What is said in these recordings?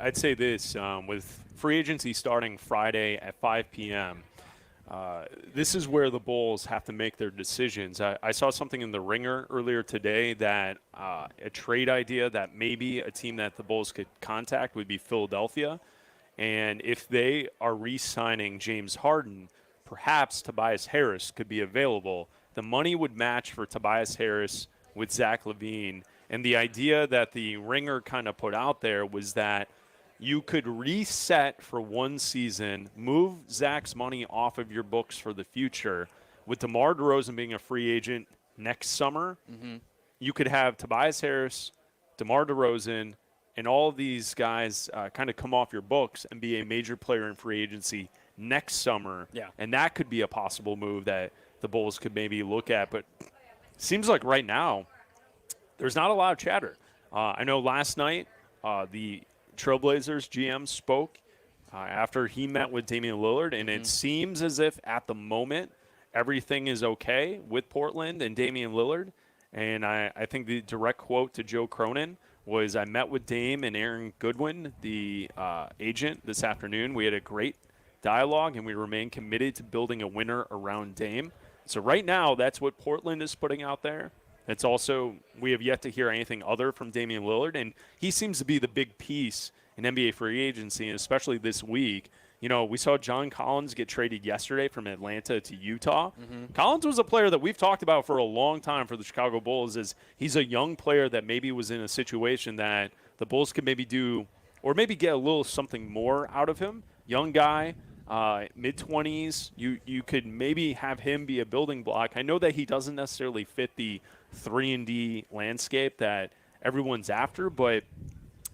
I'd say this, with free agency starting Friday at 5 p.m., this is where the Bulls have to make their decisions. I saw something in the Ringer earlier today that a trade idea that maybe a team that the Bulls could contact would be Philadelphia. And if they are re-signing James Harden, perhaps Tobias Harris could be available. The money would match for Tobias Harris with Zach LaVine. And the idea that the Ringer kind of put out there was that you could reset for one season, move Zach's money off of your books for the future. With DeMar DeRozan being a free agent next summer, you could have Tobias Harris, DeMar DeRozan, and all of these guys kind of come off your books and be a major player in free agency next summer. Yeah. And that could be a possible move that the Bulls could maybe look at. But it seems like right now there's not a lot of chatter. I know last night the Trailblazers GM spoke after he met with Damian Lillard, and it seems as if at the moment everything is okay with Portland and Damian Lillard. And I think the direct quote to Joe Cronin was, I met with Dame and Aaron Goodwin, the agent, this afternoon. We had a great dialogue, and we remain committed to building a winner around Dame. So right now, that's what Portland is putting out there. It's also, we have yet to hear anything other from Damian Lillard, and he seems to be the big piece in NBA free agency, and especially this week. You know, we saw John Collins get traded yesterday from Atlanta to Utah. Collins was a player that we've talked about for a long time for the Chicago Bulls, as he's a young player that maybe was in a situation that the Bulls could maybe do, or maybe get a little something more out of him. Young guy, mid-20s. You could maybe have him be a building block. I know that he doesn't necessarily fit the 3-and-D landscape that everyone's after, but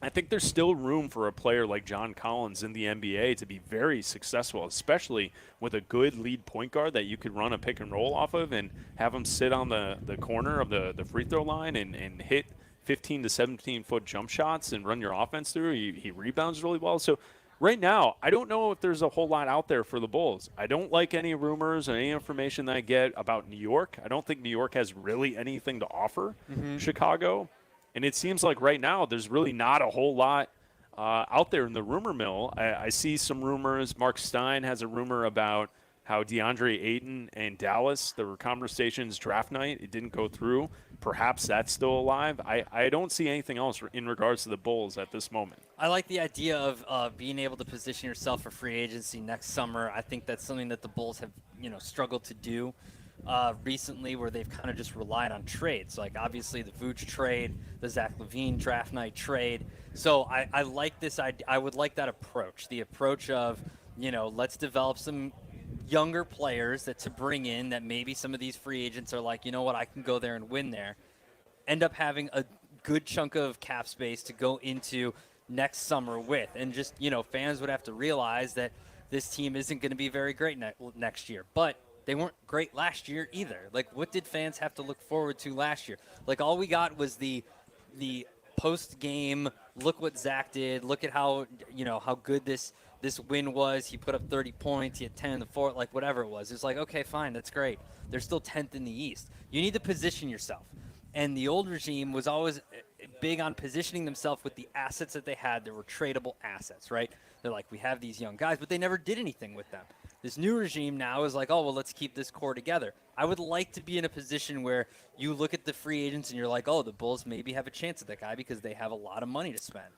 I think there's still room for a player like John Collins in the NBA to be very successful, especially with a good lead point guard that you could run a pick and roll off of and have him sit on the corner of the free throw line and hit 15 to 17-foot jump shots and run your offense through. He rebounds really well. So right now, I don't know if there's a whole lot out there for the Bulls. I don't like any rumors or any information that I get about New York. I don't think New York has really anything to offer Chicago. And it seems like right now there's really not a whole lot out there in the rumor mill. I see some rumors. Mark Stein has a rumor about how DeAndre Ayton and Dallas, there were conversations draft night. It didn't go through. Perhaps that's still alive. I don't see anything else in regards to the Bulls at this moment. I like the idea of being able to position yourself for free agency next summer. I think that's something that the Bulls have, struggled to do recently, where they've kind of just relied on trades. Like, obviously, the Vooch trade, the Zach LaVine draft night trade. So I like this idea. I would like that approach, the approach of, let's develop some younger players to bring in that maybe some of these free agents are like, you know what, I can go there and win there. End up having a good chunk of cap space to go into next summer with. And just, fans would have to realize that this team isn't going to be very great next year. But they weren't great last year either. Like, what did fans have to look forward to last year? Like, all we got was the post-game, look what Zach did, look at how, how good this win was. He put up 30 points, he had 10 in the fourth, like whatever it was. It's like, okay, fine, that's great. They're still 10th in the East. You need to position yourself. And the old regime was always big on positioning themselves with the assets that they had. There were tradable assets, right? They're like, we have these young guys, but they never did anything with them. This new regime now is like, oh, well, let's keep this core together. I would like to be in a position where you look at the free agents and you're like, oh, the Bulls maybe have a chance at that guy because they have a lot of money to spend.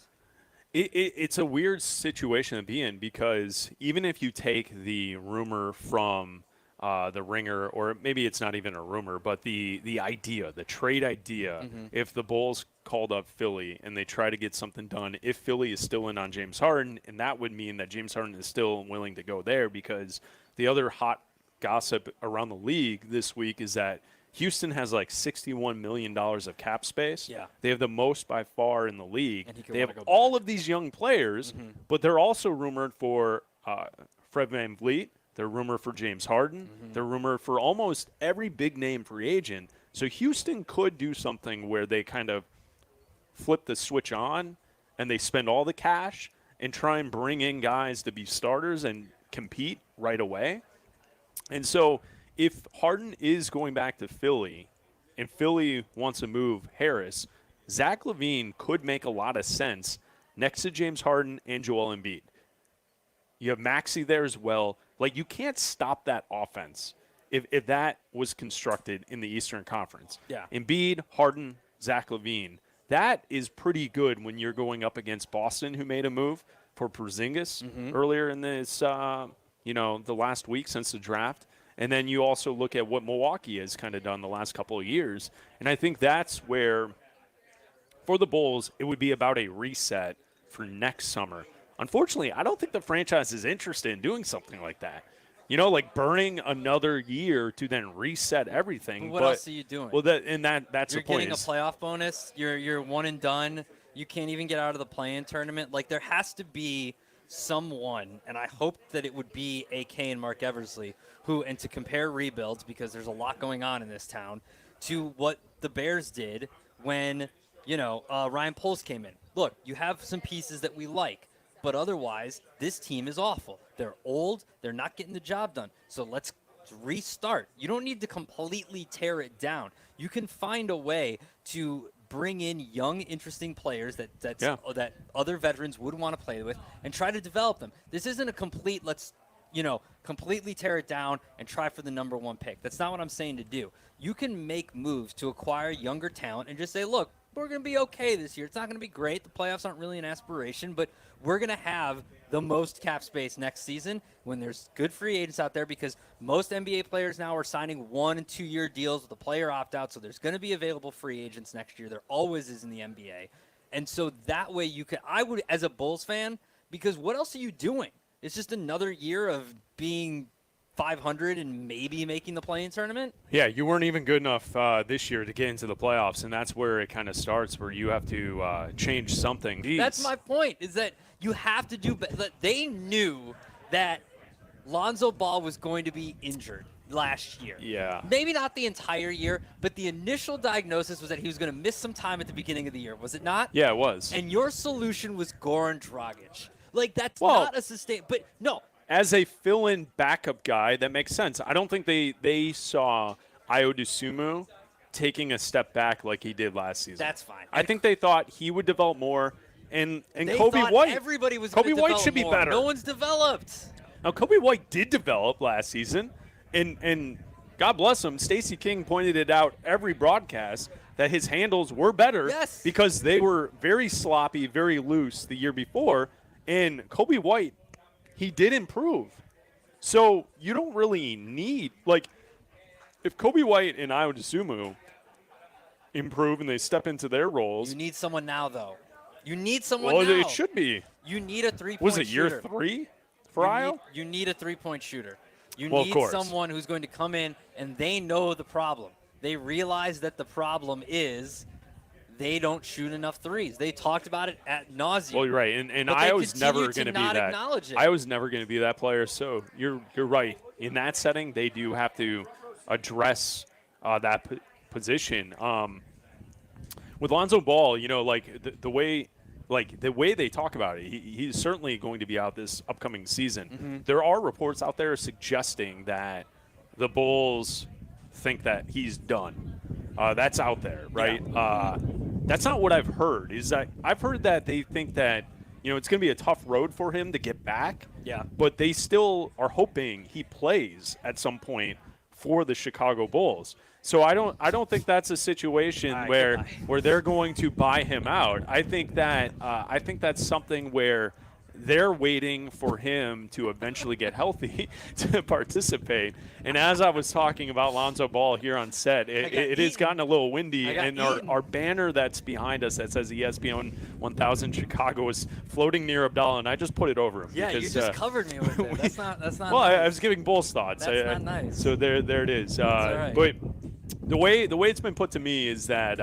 It's a weird situation to be in, because even if you take the rumor from the Ringer, or maybe it's not even a rumor, but the idea, the trade idea, if the Bulls called up Philly and they try to get something done, if Philly is still in on James Harden, and that would mean that James Harden is still willing to go there, because the other hot gossip around the league this week is that Houston has like $61 million of cap space. Yeah. They have the most by far in the league. And they have all of these young players, but they're also rumored for Fred VanVleet. They're rumored for James Harden. They're rumored for almost every big-name free agent. So Houston could do something where they kind of flip the switch on and they spend all the cash and try and bring in guys to be starters and compete right away. And so if Harden is going back to Philly and Philly wants to move Harris, Zach LaVine could make a lot of sense next to James Harden and Joel Embiid. You have Maxey there as well. Like, you can't stop that offense if that was constructed in the Eastern Conference. Yeah. Embiid, Harden, Zach LaVine. That is pretty good when you're going up against Boston, who made a move for Porzingis earlier in this, the last week since the draft. And then you also look at what Milwaukee has kind of done the last couple of years. And I think that's where, for the Bulls, it would be about a reset for next summer. Unfortunately, I don't think the franchise is interested in doing something like that. Like burning another year to then reset everything. But what else are you doing? Well, that's the point. You're getting a playoff bonus. You're one and done. You can't even get out of the play-in tournament. Like, there has to be someone, and I hope that it would be AK and Mark Eversley, and to compare rebuilds, because there's a lot going on in this town, to what the Bears did when, Ryan Poles came in. Look, you have some pieces that we like, but otherwise, this team is awful. They're old. They're not getting the job done. So let's restart. You don't need to completely tear it down. You can find a way to bring in young, interesting players that other veterans would want to play with and try to develop them. This isn't a complete completely tear it down and try for the number one pick. That's not what I'm saying to do. You can make moves to acquire younger talent and just say, look, we're going to be okay this year. It's not going to be great. The playoffs aren't really an aspiration, but we're going to have the most cap space next season when there's good free agents out there, because most NBA players now are signing 1 and 2 year deals with a player opt-out, so there's going to be available free agents next year. There always is in the NBA. And so that way I would, as a Bulls fan, because what else are you doing? It's just another year of being 500 and maybe making the play-in tournament? Yeah, you weren't even good enough this year to get into the playoffs, and that's where it kind of starts, where you have to change something. That's my point, is that you have to do – they knew that Lonzo Ball was going to be injured last year. Yeah. Maybe not the entire year, but the initial diagnosis was that he was going to miss some time at the beginning of the year, was it not? Yeah, it was. And your solution was Goran Dragic. Like, that's not a sustain – but no – as a fill-in backup guy, that makes sense. I don't think they saw Ayo Dosunmu taking a step back like he did last season. That's fine. I think they thought he would develop more, and they Kobe White. Everybody was Kobe White should be more. better. No one's developed. Now Kobe White did develop last season, and God bless him. Stacey King pointed it out every broadcast that his handles were better because they were very sloppy, very loose the year before, and Kobe White. He did improve. So you don't really need, if Kobe White and Ayo Dosunmu improve and they step into their roles. You need someone now, though. You need someone now. Well, it should be. You need a three-point shooter. Was it year 3 for Ayo? You need a three-point shooter. You need someone who's going to come in, and they know the problem. They realize that the problem is they don't shoot enough threes. They talked about it at nauseum. Well, you're right, and I was never going to be that. I was never going to be that player. So you're right. In that setting, they do have to address that position. With Lonzo Ball, the way they talk about it, he's certainly going to be out this upcoming season. Mm-hmm. There are reports out there suggesting that the Bulls think that he's done. That's out there, right? Yeah. That's not what I've heard. I've heard that they think that it's going to be a tough road for him to get back. Yeah. But they still are hoping he plays at some point for the Chicago Bulls. So I don't think that's a situation where they're going to buy him out. I think that's something where they're waiting for him to eventually get healthy to participate. And as I was talking about Lonzo Ball here on set, it has gotten a little windy, and our banner that's behind us that says ESPN 1000 Chicago is floating near Abdalla, and I just put it over him. Yeah, because, you just covered me with it. That's not well, nice. I was giving Bulls thoughts. That's not nice. So there it is. Right. But the way it's been put to me is that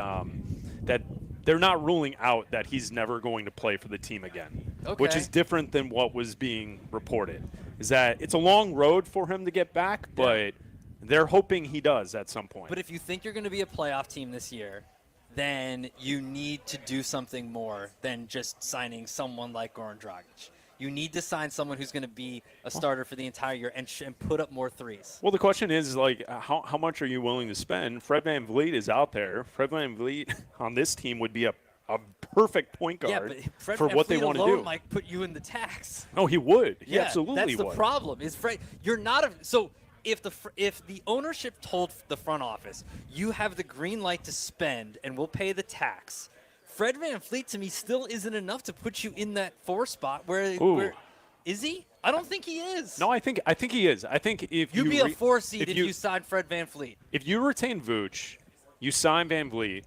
that they're not ruling out that he's never going to play for the team again, which is different than what was being reported. Is that it's a long road for him to get back, but they're hoping he does at some point. But if you think you're going to be a playoff team this year, then you need to do something more than just signing someone like Goran Dragic. You need to sign someone who's going to be a starter for the entire year and put up more threes. Well, the question is, how much are you willing to spend? Fred VanVleet is out there. Fred VanVleet on this team would be a a perfect point Yeah, guard but Fred for what they VanVleet want to alone do. might put you in the tax. No, he would. He Yeah, absolutely that's the would. problem. Is Fred? You're not a so. If the ownership told the front office, you have the green light to spend and we'll pay the tax, Fred VanVleet to me still isn't enough to put you in that 4 spot. Where is he? I don't think he is. No, I think he is. I think if you'd be a 4 seed if you signed Fred VanVleet. If you retain Vooch, you sign VanVleet,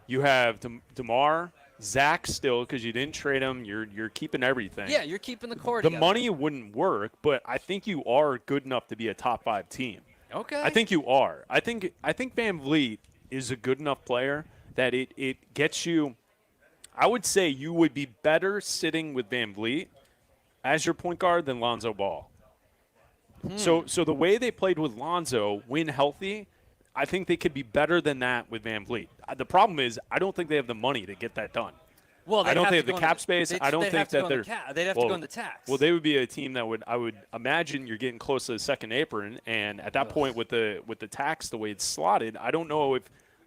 you have DeMar, Zach still because you didn't trade him. You're keeping everything. Yeah, you're keeping the core The together. money wouldn't work, but I think you are good enough to be a top 5 team. Okay. I think you are. I think VanVleet is a good enough player that it gets you. I would say you would be better sitting with VanVleet as your point guard than Lonzo Ball. So the way they played with Lonzo, when healthy, I think they could be better than that with VanVleet. The problem is I don't think they have the money to get that done. Well, I don't think they have the cap space. I don't think that they're. They'd have to go in the tax. Well, they would be a team that I would imagine you're getting close to the second apron, and at that point with the tax the way it's slotted, I don't know if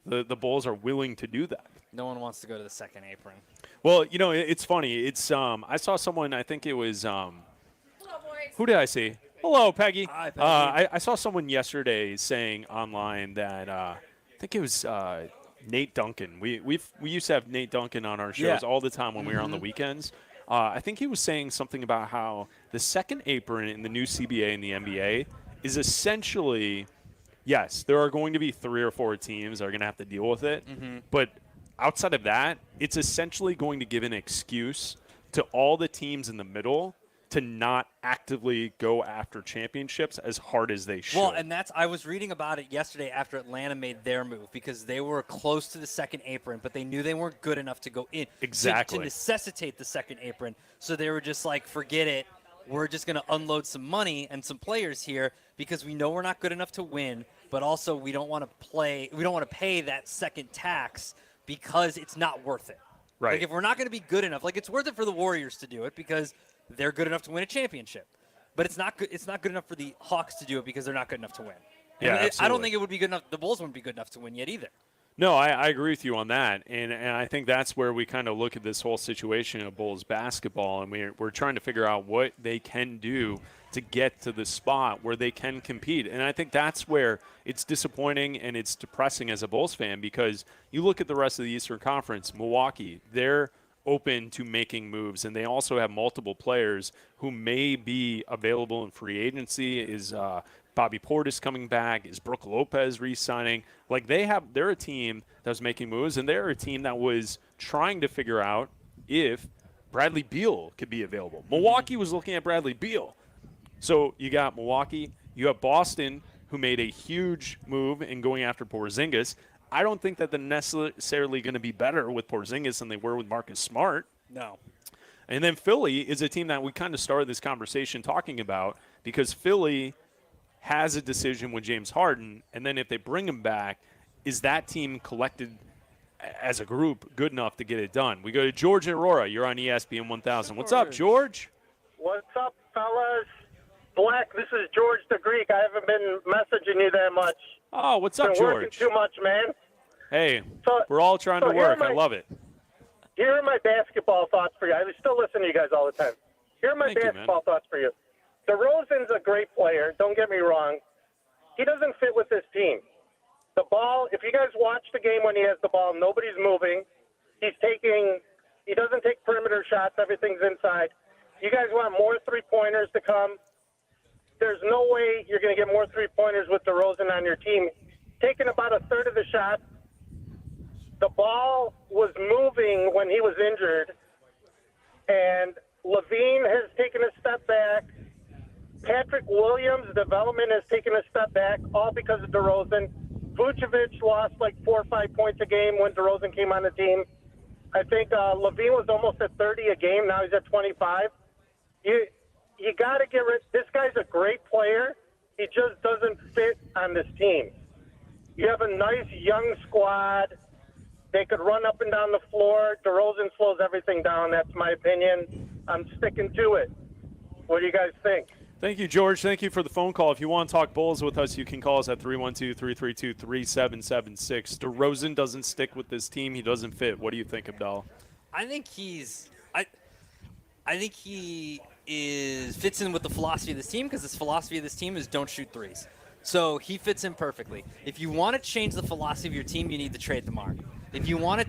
the Bulls are willing to do that. No one wants to go to the second apron. Well, it's funny. It's I saw someone. I think it was who did I see? Hello, Peggy. Hi, Peggy. I saw someone yesterday saying online that I think it was Nate Duncan. We used to have Nate Duncan on our shows all the time when we were on the weekends. I think he was saying something about how the second apron in the new CBA and the NBA is essentially, yes, there are going to be 3 or 4 teams that are going to have to deal with it, but outside of that, it's essentially going to give an excuse to all the teams in the middle to not actively go after championships as hard as they should. Well, and I was reading about it yesterday after Atlanta made their move because they were close to the second apron, but they knew they weren't good enough to go in. Exactly. To necessitate the second apron. So they were just like, forget it. We're just going to unload some money and some players here because we know we're not good enough to win, but also we don't want to pay that second tax because it's not worth it. Right. Like if we're not going to be good enough, like it's worth it for the Warriors to do it because they're good enough to win a championship. But it's not good enough for the Hawks to do it because they're not good enough to win. Yeah, I don't absolutely. think it would be good enough. The Bulls wouldn't be good enough to win yet either. No, I agree with you on that, and I think that's where we kind of look at this whole situation of Bulls basketball, and we're trying to figure out what they can do to get to the spot where they can compete. And I think that's where it's disappointing and it's depressing as a Bulls fan because you look at the rest of the Eastern Conference, Milwaukee, they're open to making moves, and they also have multiple players who may be available in free agency. Is Bobby Portis coming back? Is Brook Lopez re-signing? Like they're a team that was making moves, and they're a team that was trying to figure out if Bradley Beal could be available. Milwaukee was looking at Bradley Beal. So you got Milwaukee, you have Boston, who made a huge move in going after Porzingis. I don't think that they're necessarily going to be better with Porzingis than they were with Marcus Smart. No. And then Philly is a team that we kind of started this conversation talking about because Philly has a decision with James Harden, and then if they bring him back, is that team collected as a group good enough to get it done? We go to George Aurora. You're on ESPN 1000. What's up, George? What's up, fellas? Black, this is George the Greek. I haven't been messaging you that much. Oh, what's up, Been working George? too much, man. Hey, So- we're all trying to here are work. I my- love it. Here are my basketball thoughts for you. I still listen to you guys all the time. Here are my Thank you, man. basketball thoughts for you. DeRozan's a great player. Don't get me wrong. He doesn't fit with this team. The ball, if you guys watch the game when he has the ball, nobody's moving. He doesn't take perimeter shots. Everything's inside. You guys want more three-pointers to come. There's no way you're going to get more three-pointers with DeRozan on your team. Taking about a third of the shot. The ball was moving when he was injured, and Levine has taken a step back. Patrick Williams' development has taken a step back, all because of DeRozan. Vucevic lost like 4 or 5 points a game when DeRozan came on the team. I think Levine was almost at 30 a game. Now he's at 25. You got to get rid. This guy's a great player. He just doesn't fit on this team. You have a nice young squad. They could run up and down the floor. DeRozan slows everything down. That's my opinion. I'm sticking to it. What do you guys think? Thank you, George. Thank you for the phone call. If you want to talk Bulls with us, you can call us at 312-332-3776. DeRozan doesn't stick with this team. He doesn't fit. What do you think, Abdalla? I think I think he fits in with the philosophy of this team because this philosophy of this team is don't shoot threes. So he fits in perfectly. If you want to change the philosophy of your team, you need to trade DeMar. If you want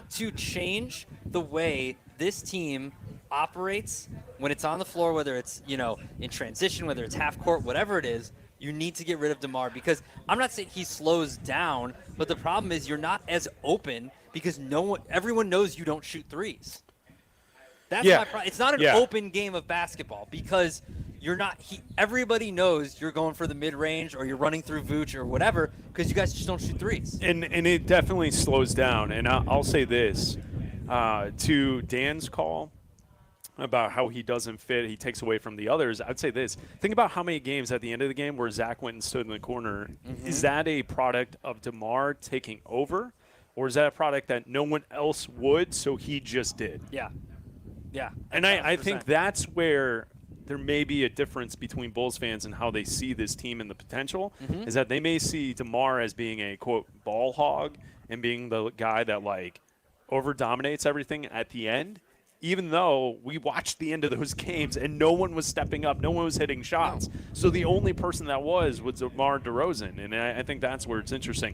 to change the way this team operates when it's on the floor, whether it's in transition, whether it's half court, whatever it is, you need to get rid of DeMar because I'm not saying he slows down, but the problem is you're not as open because everyone knows you don't shoot threes. That's my problem. It's not an open game of basketball because you're not. Everybody knows you're going for the mid-range or you're running through Vooch or whatever because you guys just don't shoot threes. And it definitely slows down. And I'll say this to Dan's call about how he doesn't fit, he takes away from the others. I'd say this. Think about how many games at the end of the game where Zach went and stood in the corner. Mm-hmm. Is that a product of DeMar taking over, or is that a product that no one else would, so he just did? Yeah. Yeah. And I think that's where there may be a difference between Bulls fans and how they see this team and the potential, is that they may see DeMar as being a, quote, ball hog and being the guy that, over-dominates everything at the end, even though we watched the end of those games and no one was stepping up, no one was hitting shots. So the only person that was DeMar DeRozan, and I think that's where it's interesting.